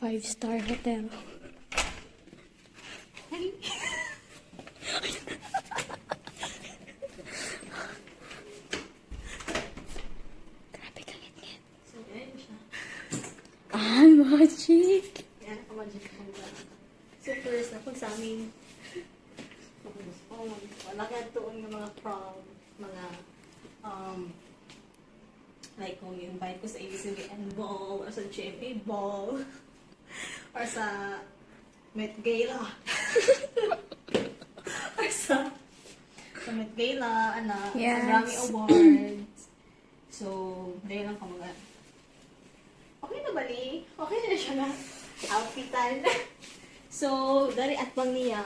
5-star hotel. Grabe ka ngit-ngit. So, ayan siya. Ah, magic. Yan, magic hanggang. So, first, na sa amin, nakatuon ng mga prom, mga, like kung invite ko sa ABCBN ball, or sa GMA ball, or sa Met Gala. or sa Met Gala, Yes. sa Grammy Awards. So, dahil lang ka mga, okay na bali? Okay na siya na outfitan. So, dari at bang niya,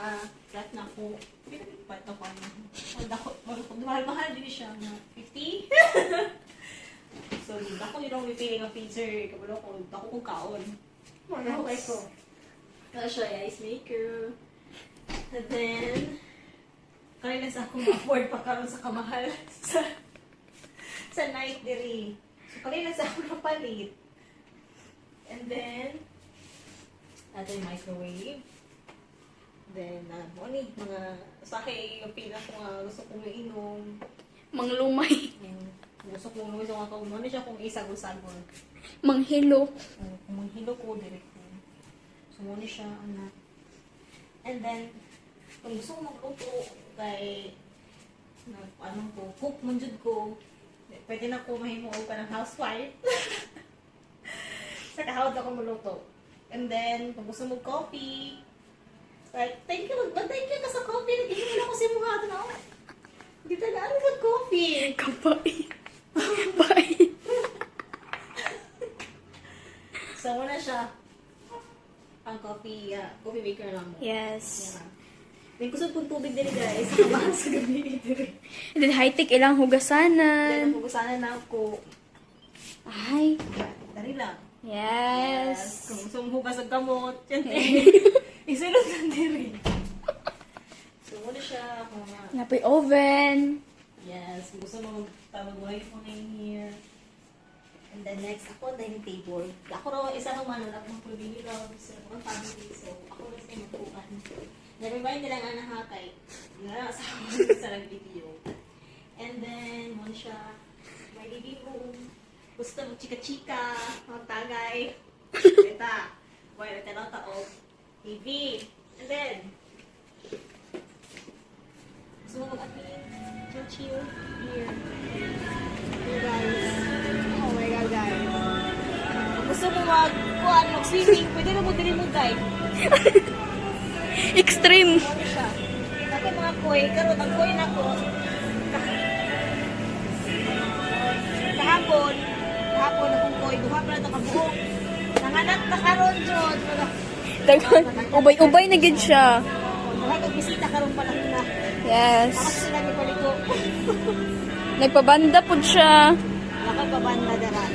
flat na ko. Pinagpat ako mahal din siya na 50. So, dako yun ang repeating ng freezer. Kabalo ko, dako kong kaon. Okay ko. Kaya siya, ice maker. And then, kanina sa akong afford pa karon sa kamahal sa night diri. So, kanina sa akong napalit. And then, natin yung microwave. Then, mga sake yung pila ko nga gusto kong inom. Manglumay. Gusto kong gusto ko ano siya kung isag-usagol. Manghilo. Kung manghilo ko, direct ko. So, muna siya, And then, kung gusto ko magluto, kay, cook man jud ko, pwede na ko mahimuo ka ng housewife. Sa kahawad ako maluto. And then, kung gusto mo coffee, like, thank you ka sa coffee. Nag-inom na ako sa mga ito na. Hindi tagaan ka coffee. Kapait. Bait. So, muna siya. Ang coffee maker lang mo. Yes. Yeah. May kusog kong tubig din guys. Sa sa gabi. And then high-tech ilang Then, hugasanan. napugusanan na ako. Ay. Dari lang. Yes. Kung gusto mong hugas ang kamot, yan isunod lang din. So, muna siya. Kung Napoy oven. yes, kung gusto mo magtabaguhay mo na here. And then next, ako ang dining table. Ako raw, isa ng manon, ako magpabili raw sa mga family. So, ako rin sa magpuan. Naribayin nila nga nakakay. Sa nag-video. And then, muna siya. May living room. Gusto mo chika-chika, magtagay. Ita. Wala na tayo taob. TV. And then, gusto mo mag-atin. Chill. Here. Here guys. Oh my God guys. Kung gusto mo mag-swimming, pwede na mo din mo dive. Extreme. Ano siya? Ako mga koy. Karoon, ang koy na ko. Kahapon, akong koy. Duha pa na ito kabuok. Nanganak na karoon, John. Dagan. Ubay-ubay na gid siya. Duha kag bisita karoon pa lang na. Yes. Ako sila ni Paliko. Nagpabanda po siya. Nakapabanda dara.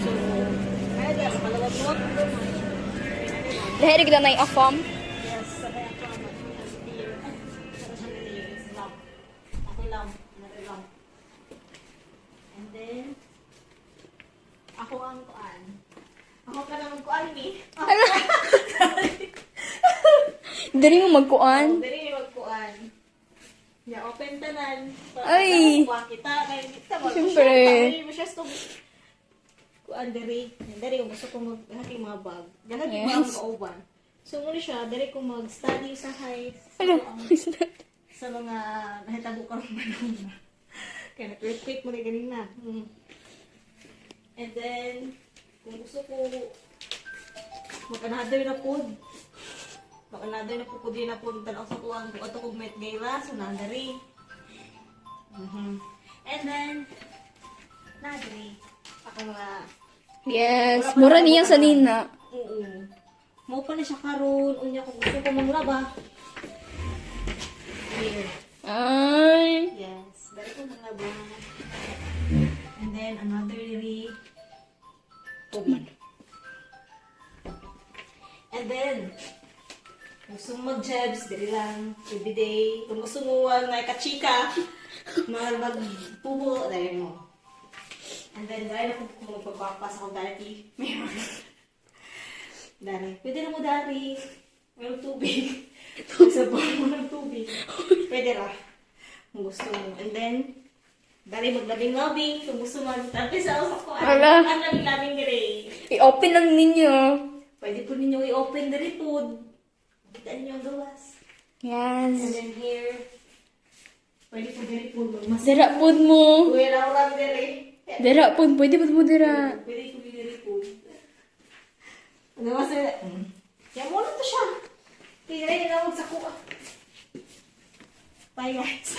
So, kaya dara sa kalawag mo. Dahil kita na i-affam. Yes, sabay ako ang mag-beer. Pero siya nila is lamp. Ako lamp. Another lamp. And then, ako ang kuan. Ako ka naman kuan ni. Dari mo magkuan. Dali ni magkuan. Ya, open tanan. Ay! Kita, kaya kita mo. Siyempre. Kaya mo siya stop. Kuan dari. Dari, gusto ko mag-hati mga bag. Gahati Yes. mga kauban. So, muna siya, dari ko mag-study sa high. Ano? Sa mga nahitabo ka rin ba kaya nag-repeat mo na ganina. And then, kung gusto ko mag-another na food. Mag-another na po din na punta ako sa tuwang kung ato kong Met Gala. So, nandari. And then, nandari. Ako mga... Yes. Mura niya sa nina. Oo. Mau pa na siya karon. Unya kung gusto ko manglaba. Here. Ay. Yes. Dari ko manglaba. And then, another diri. Oven. And then, kung gusto mo mag-jebs, dali lang, everyday. Kung gusto mo nga kachika, magpubo, dali mo. And then, dahil ako kung magpagpapas ako dati, meron. Dari. Pwede na mo dari. Mayroong tubig. Sa mo ng tubig. Pwede ra. Kung gusto mo. And then, dari maglabing-labing. Kung gusto mo. Tapos sa usak ko. Ala. Ang labing-labing dire. I-open lang ninyo. Pwede po ninyo i-open dari po. Kita ninyo ang gawas. And Yes. then here, pwede po dari po. Mas Dira pod mo. Uy, lang dire. Dira pod. Pwede pod mo dira. Pwede po dari po. Ano mas kaya mo na to siya. Tingnan niyo na sa kuha. Bye guys.